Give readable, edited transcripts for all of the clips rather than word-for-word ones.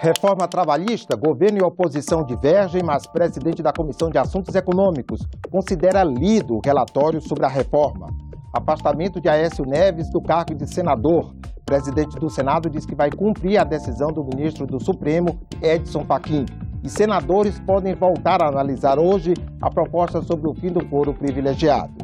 Reforma trabalhista, governo e oposição divergem, mas presidente da Comissão de Assuntos Econômicos considera lido o relatório sobre a reforma. Afastamento de Aécio Neves do cargo de senador. O presidente do Senado diz que vai cumprir a decisão do ministro do Supremo, Edson Fachin. E senadores podem voltar a analisar hoje a proposta sobre o fim do foro privilegiado.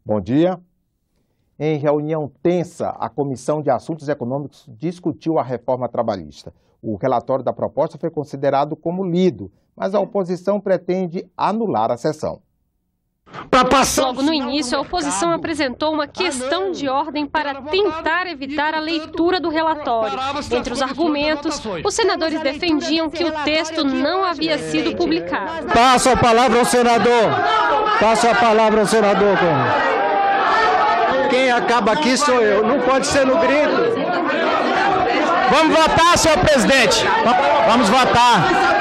Bom dia. Em reunião tensa, a Comissão de Assuntos Econômicos discutiu a reforma trabalhista. O relatório da proposta foi considerado como lido, mas a oposição pretende anular a sessão. Logo no início, a oposição apresentou uma questão de ordem para tentar evitar a leitura do relatório. Entre os argumentos, os senadores defendiam que o texto não havia sido publicado. Passo a palavra ao senador. Quem acaba aqui sou eu, não pode ser no grito. Vamos votar, senhor presidente. Vamos votar.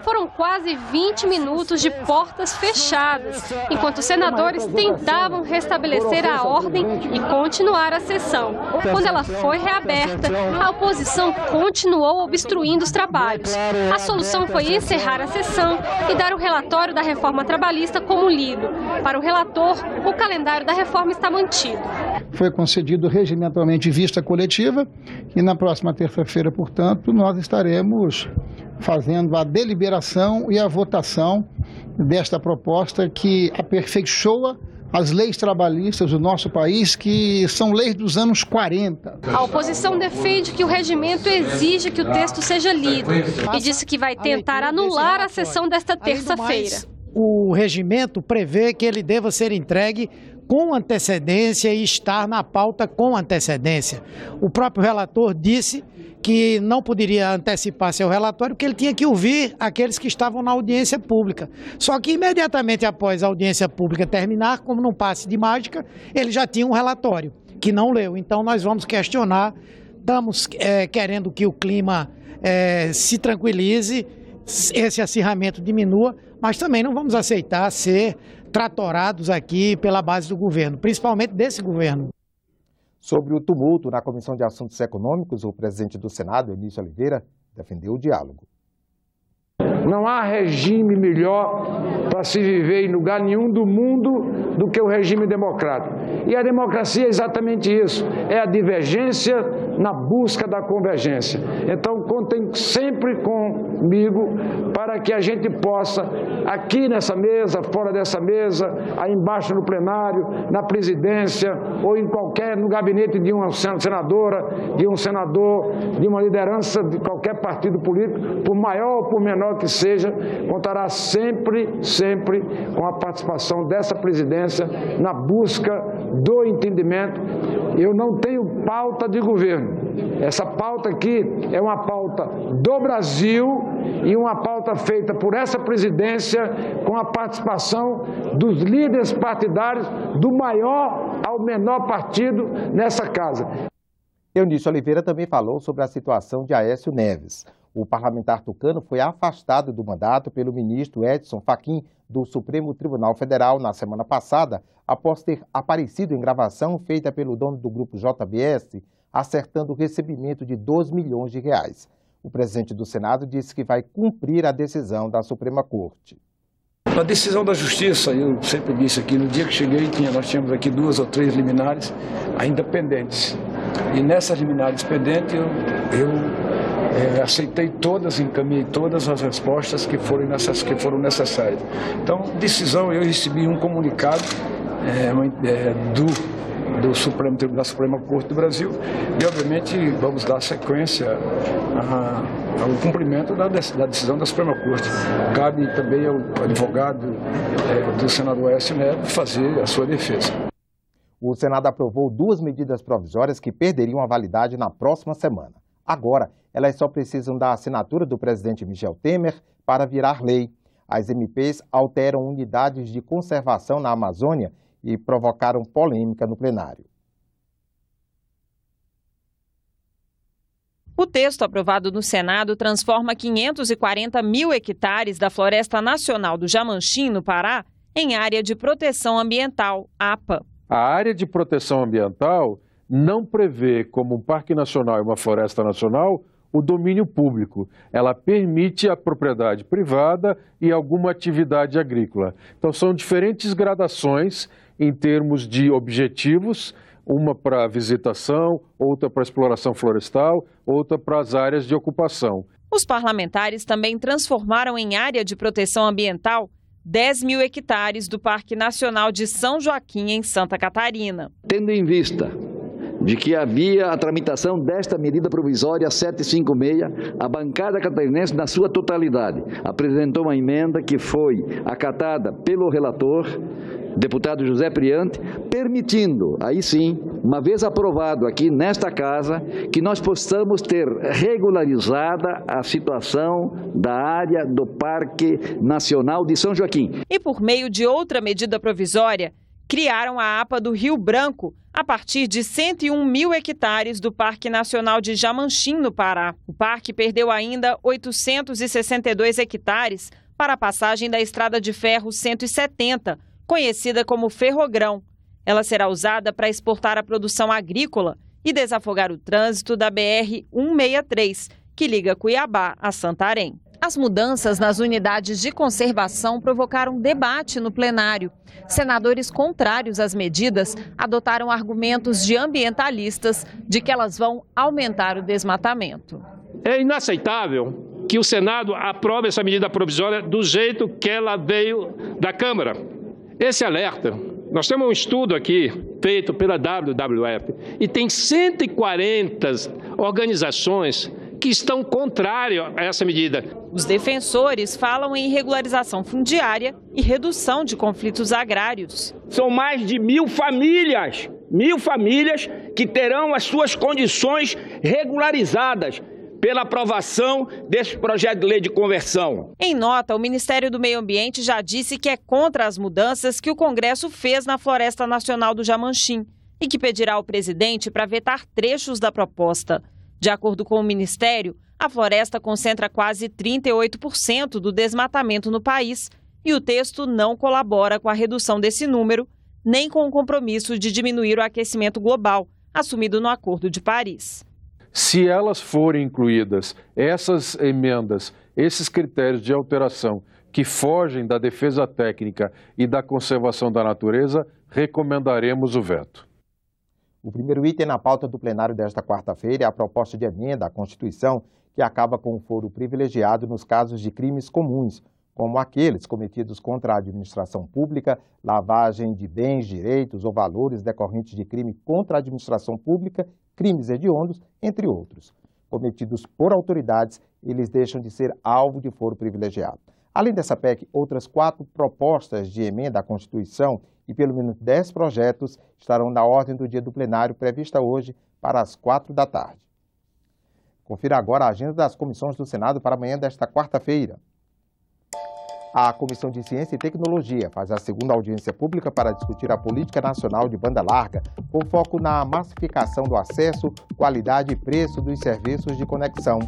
Foram quase 20 minutos de portas fechadas, enquanto os senadores tentavam restabelecer a ordem e continuar a sessão. Quando ela foi reaberta, a oposição continuou obstruindo os trabalhos. A solução foi encerrar a sessão e dar o relatório da reforma trabalhista como lido. Para o relator, o calendário da reforma está mantido. Foi concedido regimentalmente vista coletiva e na próxima terça-feira, portanto, nós estaremos fazendo a deliberação e a votação desta proposta que aperfeiçoa as leis trabalhistas do nosso país, que são leis dos anos 40. A oposição defende que o regimento exige que o texto seja lido e disse que vai tentar anular a sessão desta terça-feira. O regimento prevê que ele deva ser entregue com antecedência e estar na pauta com antecedência. O próprio relator disse que não poderia antecipar seu relatório, porque ele tinha que ouvir aqueles que estavam na audiência pública. Só que imediatamente após a audiência pública terminar, como num passe de mágica, ele já tinha um relatório que não leu. Então nós vamos questionar, estamos querendo que o clima se tranquilize, esse acirramento diminua, mas também não vamos aceitar ser tratorados aqui pela base do governo, principalmente desse governo. Sobre o tumulto na Comissão de Assuntos Econômicos, o presidente do Senado, Eunício Oliveira, defendeu o diálogo. Não há regime melhor para se viver em lugar nenhum do mundo do que o regime democrático. E a democracia é exatamente isso, é a divergência na busca da convergência. Então, contem sempre comigo para que a gente possa, aqui nessa mesa, fora dessa mesa, aí embaixo no plenário, na presidência ou no gabinete de uma senadora, de um senador, de uma liderança de qualquer partido político, por maior ou por menor que seja, contará sempre com a participação dessa presidência na busca do entendimento. Eu não tenho pauta de governo. Essa pauta aqui é uma pauta do Brasil e uma pauta feita por essa presidência com a participação dos líderes partidários do maior ao menor partido nessa casa. Eunício Oliveira também falou sobre a situação de Aécio Neves. O parlamentar tucano foi afastado do mandato pelo ministro Edson Fachin do Supremo Tribunal Federal na semana passada, após ter aparecido em gravação feita pelo dono do grupo JBS, acertando o recebimento de 2 milhões de reais. O presidente do Senado disse que vai cumprir a decisão da Suprema Corte. A decisão da Justiça, eu sempre disse aqui, no dia que cheguei, nós tínhamos aqui 2 ou 3 liminares ainda pendentes. E nessas liminares pendentes, eu aceitei todas, encaminhei todas as respostas que foram necessárias. Então, decisão, eu recebi um comunicado da Suprema Corte do Brasil e, obviamente, vamos dar sequência ao cumprimento da decisão da Suprema Corte. Cabe também ao advogado do senador Aécio Neves fazer a sua defesa. O Senado aprovou 2 medidas provisórias que perderiam a validade na próxima semana. Agora, elas só precisam da assinatura do presidente Michel Temer para virar lei. As MPs alteram unidades de conservação na Amazônia e provocaram polêmica no plenário. O texto aprovado no Senado transforma 540 mil hectares da Floresta Nacional do Jamanchim, no Pará, em área de proteção ambiental, APA. A área de proteção ambiental não prevê, como um parque nacional e uma floresta nacional, o domínio público. Ela permite a propriedade privada e alguma atividade agrícola. Então, são diferentes gradações em termos de objetivos, uma para visitação, outra para exploração florestal, outra para as áreas de ocupação. Os parlamentares também transformaram em área de proteção ambiental 10 mil hectares do Parque Nacional de São Joaquim, em Santa Catarina. Tendo em vista de que havia a tramitação desta medida provisória 756, a bancada catarinense, na sua totalidade, apresentou uma emenda que foi acatada pelo relator, deputado José Priante, permitindo, aí sim, uma vez aprovado aqui nesta casa, que nós possamos ter regularizada a situação da área do Parque Nacional de São Joaquim. E por meio de outra medida provisória, criaram a APA do Rio Branco, a partir de 101 mil hectares do Parque Nacional de Jamanchim, no Pará. O parque perdeu ainda 862 hectares para a passagem da Estrada de Ferro 170, conhecida como Ferrogrão. Ela será usada para exportar a produção agrícola e desafogar o trânsito da BR-163, que liga Cuiabá a Santarém. As mudanças nas unidades de conservação provocaram debate no plenário. Senadores contrários às medidas adotaram argumentos de ambientalistas de que elas vão aumentar o desmatamento. É inaceitável que o Senado aprove essa medida provisória do jeito que ela veio da Câmara. Esse alerta, nós temos um estudo aqui feito pela WWF e tem 140 organizações que estão contrárias a essa medida. Os defensores falam em regularização fundiária e redução de conflitos agrários. São mais de 1.000 famílias que terão as suas condições regularizadas pela aprovação desse projeto de lei de conversão. Em nota, o Ministério do Meio Ambiente já disse que é contra as mudanças que o Congresso fez na Floresta Nacional do Jamanchim e que pedirá ao presidente para vetar trechos da proposta. De acordo com o Ministério, a floresta concentra quase 38% do desmatamento no país e o texto não colabora com a redução desse número, nem com o compromisso de diminuir o aquecimento global, assumido no Acordo de Paris. Se elas forem incluídas, essas emendas, esses critérios de alteração que fogem da defesa técnica e da conservação da natureza, recomendaremos o veto. O primeiro item na pauta do plenário desta quarta-feira é a proposta de emenda à Constituição que acaba com o foro privilegiado nos casos de crimes comuns, como aqueles cometidos contra a administração pública, lavagem de bens, direitos ou valores decorrentes de crime contra a administração pública, crimes hediondos, entre outros. Cometidos por autoridades, eles deixam de ser alvo de foro privilegiado. Além dessa PEC, outras 4 propostas de emenda à Constituição e pelo menos 10 projetos estarão na ordem do dia do plenário prevista hoje para as 4 da tarde. Confira agora a agenda das comissões do Senado para amanhã desta quarta-feira. A Comissão de Ciência e Tecnologia faz a segunda audiência pública para discutir a Política Nacional de Banda Larga, com foco na massificação do acesso, qualidade e preço dos serviços de conexão.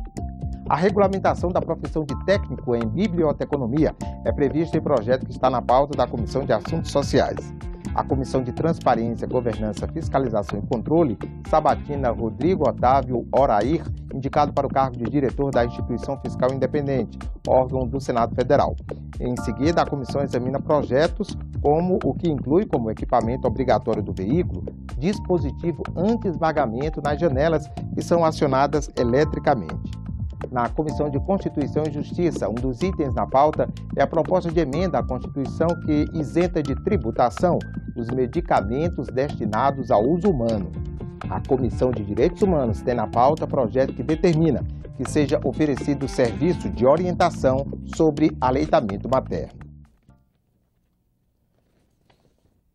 A regulamentação da profissão de técnico em biblioteconomia é prevista em projeto que está na pauta da Comissão de Assuntos Sociais. A Comissão de Transparência, Governança, Fiscalização e Controle sabatina Rodrigo Otávio Orair, indicado para o cargo de diretor da Instituição Fiscal Independente, órgão do Senado Federal. Em seguida, a comissão examina projetos como o que inclui como equipamento obrigatório do veículo, dispositivo anti-esmagamento nas janelas que são acionadas eletricamente. Na Comissão de Constituição e Justiça, um dos itens na pauta é a proposta de emenda à Constituição que isenta de tributação os medicamentos destinados ao uso humano. A Comissão de Direitos Humanos tem na pauta projeto que determina que seja oferecido serviço de orientação sobre aleitamento materno.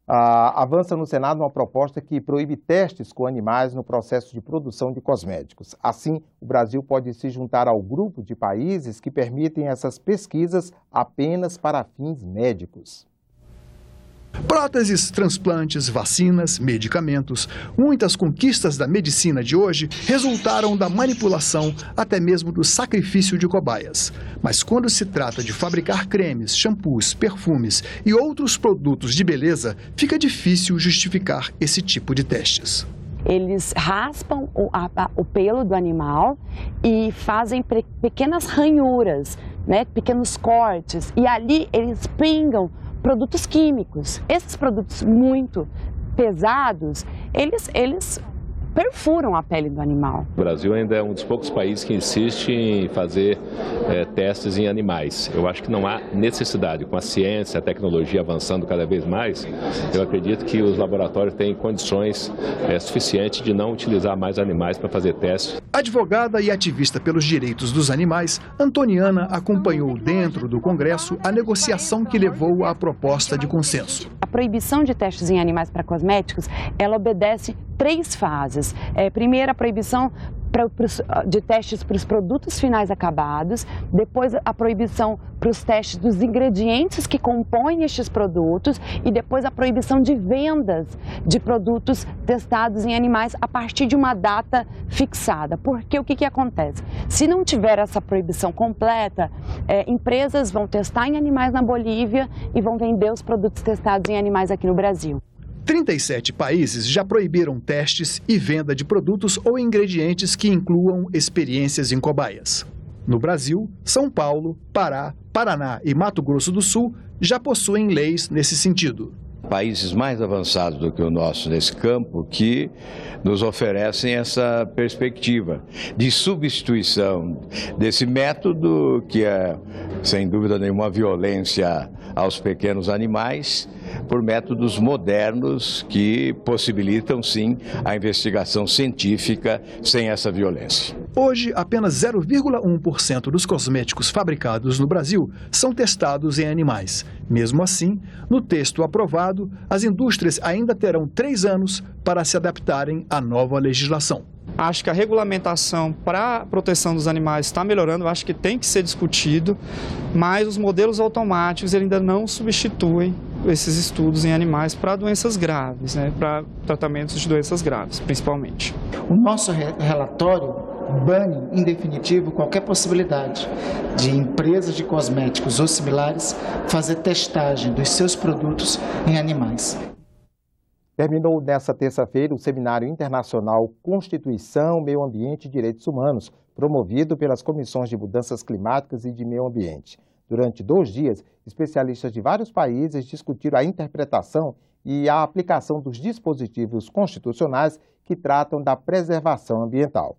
Avança no Senado uma proposta que proíbe testes com animais no processo de produção de cosméticos. Assim, o Brasil pode se juntar ao grupo de países que permitem essas pesquisas apenas para fins médicos. Próteses, transplantes, vacinas, medicamentos, muitas conquistas da medicina de hoje resultaram da manipulação, até mesmo do sacrifício de cobaias. Mas quando se trata de fabricar cremes, shampoos, perfumes e outros produtos de beleza, fica difícil justificar esse tipo de testes. Eles raspam o pelo do animal e fazem pequenas ranhuras, né, pequenos cortes, e ali eles pingam produtos químicos. Esses produtos muito pesados, eles perfuram a pele do animal. O Brasil ainda é um dos poucos países que insiste em fazer testes em animais. Eu acho que não há necessidade. Com a ciência, a tecnologia avançando cada vez mais, eu acredito que os laboratórios têm condições suficientes de não utilizar mais animais para fazer testes. Advogada e ativista pelos direitos dos animais, Antoniana acompanhou dentro do Congresso a negociação que levou à proposta de consenso. A proibição de testes em animais para cosméticos, ela obedece 3 fases. Primeiro, a proibição de testes para os produtos finais acabados, depois a proibição para os testes dos ingredientes que compõem estes produtos e depois a proibição de vendas de produtos testados em animais a partir de uma data fixada. Porque o que acontece? Se não tiver essa proibição completa, empresas vão testar em animais na Bolívia e vão vender os produtos testados em animais aqui no Brasil. 37 países já proibiram testes e venda de produtos ou ingredientes que incluam experiências em cobaias. No Brasil, São Paulo, Pará, Paraná e Mato Grosso do Sul já possuem leis nesse sentido. Países mais avançados do que o nosso nesse campo que nos oferecem essa perspectiva de substituição desse método que é, sem dúvida nenhuma, violência aos pequenos animais por métodos modernos que possibilitam, sim, a investigação científica sem essa violência. Hoje, apenas 0,1% dos cosméticos fabricados no Brasil são testados em animais. Mesmo assim, no texto aprovado, as indústrias ainda terão 3 anos para se adaptarem à nova legislação. Acho que a regulamentação para a proteção dos animais está melhorando, acho que tem que ser discutido, mas os modelos automáticos ainda não substituem esses estudos em animais para doenças graves, né, para tratamentos de doenças graves, principalmente. O nosso relatório bane, em definitivo, qualquer possibilidade de empresas de cosméticos ou similares fazer testagem dos seus produtos em animais. Terminou nesta terça-feira o Seminário Internacional Constituição, Meio Ambiente e Direitos Humanos, promovido pelas Comissões de Mudanças Climáticas e de Meio Ambiente. Durante 2 dias, especialistas de vários países discutiram a interpretação e a aplicação dos dispositivos constitucionais que tratam da preservação ambiental.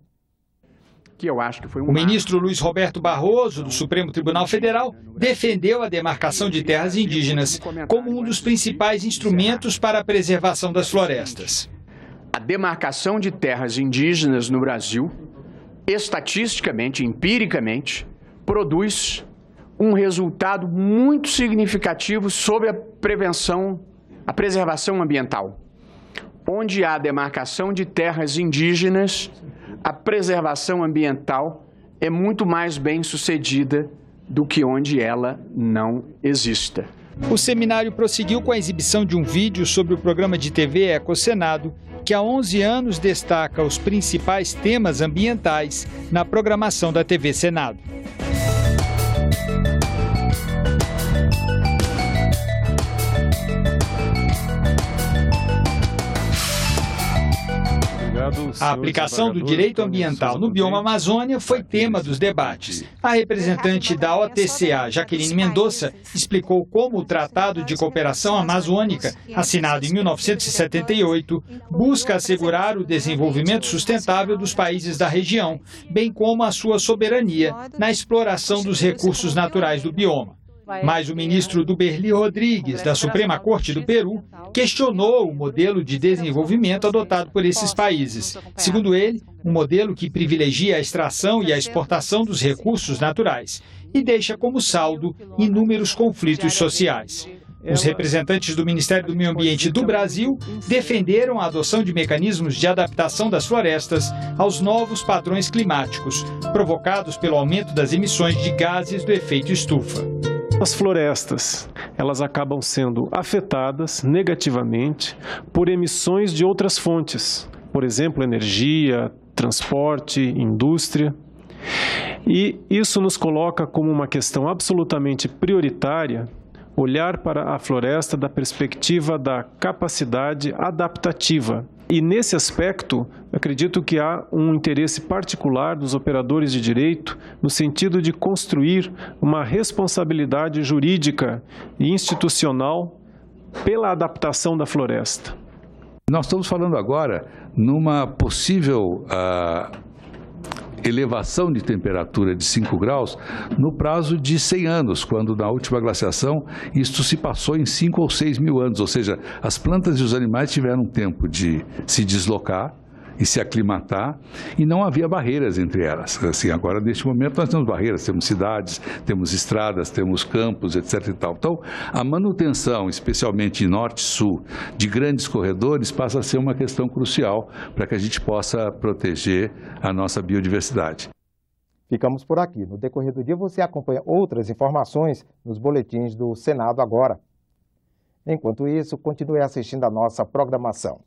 O ministro Luiz Roberto Barroso, do Supremo Tribunal Federal, defendeu a demarcação de terras indígenas como um dos principais instrumentos para a preservação das florestas. A demarcação de terras indígenas no Brasil, estatisticamente, empiricamente, produz um resultado muito significativo sobre a preservação ambiental. Onde há demarcação de terras indígenas, a preservação ambiental é muito mais bem sucedida do que onde ela não exista. O seminário prosseguiu com a exibição de um vídeo sobre o programa de TV Ecosenado, que há 11 anos destaca os principais temas ambientais na programação da TV Senado. A aplicação do direito ambiental no bioma Amazônia foi tema dos debates. A representante da OTCA, Jaqueline Mendonça, explicou como o Tratado de Cooperação Amazônica, assinado em 1978, busca assegurar o desenvolvimento sustentável dos países da região, bem como a sua soberania na exploração dos recursos naturais do bioma. Mas o ministro Duberli Rodrigues, da Suprema Corte do Peru, questionou o modelo de desenvolvimento adotado por esses países. Segundo ele, um modelo que privilegia a extração e a exportação dos recursos naturais e deixa como saldo inúmeros conflitos sociais. Os representantes do Ministério do Meio Ambiente do Brasil defenderam a adoção de mecanismos de adaptação das florestas aos novos padrões climáticos, provocados pelo aumento das emissões de gases do efeito estufa. As florestas, elas acabam sendo afetadas negativamente por emissões de outras fontes, por exemplo, energia, transporte, indústria. E isso nos coloca como uma questão absolutamente prioritária olhar para a floresta da perspectiva da capacidade adaptativa. E nesse aspecto, acredito que há um interesse particular dos operadores de direito no sentido de construir uma responsabilidade jurídica e institucional pela adaptação da floresta. Nós estamos falando agora numa possível elevação de temperatura de 5 graus no prazo de 100 anos, quando na última glaciação isto se passou em 5 ou 6 mil anos, ou seja, as plantas e os animais tiveram tempo de se deslocar e se aclimatar, e não havia barreiras entre elas. Assim, agora, neste momento, nós temos barreiras, temos cidades, temos estradas, temos campos, etc. e tal. Então, a manutenção, especialmente em norte e sul, de grandes corredores, passa a ser uma questão crucial para que a gente possa proteger a nossa biodiversidade. Ficamos por aqui. No decorrer do dia, você acompanha outras informações nos boletins do Senado Agora. Enquanto isso, continue assistindo a nossa programação.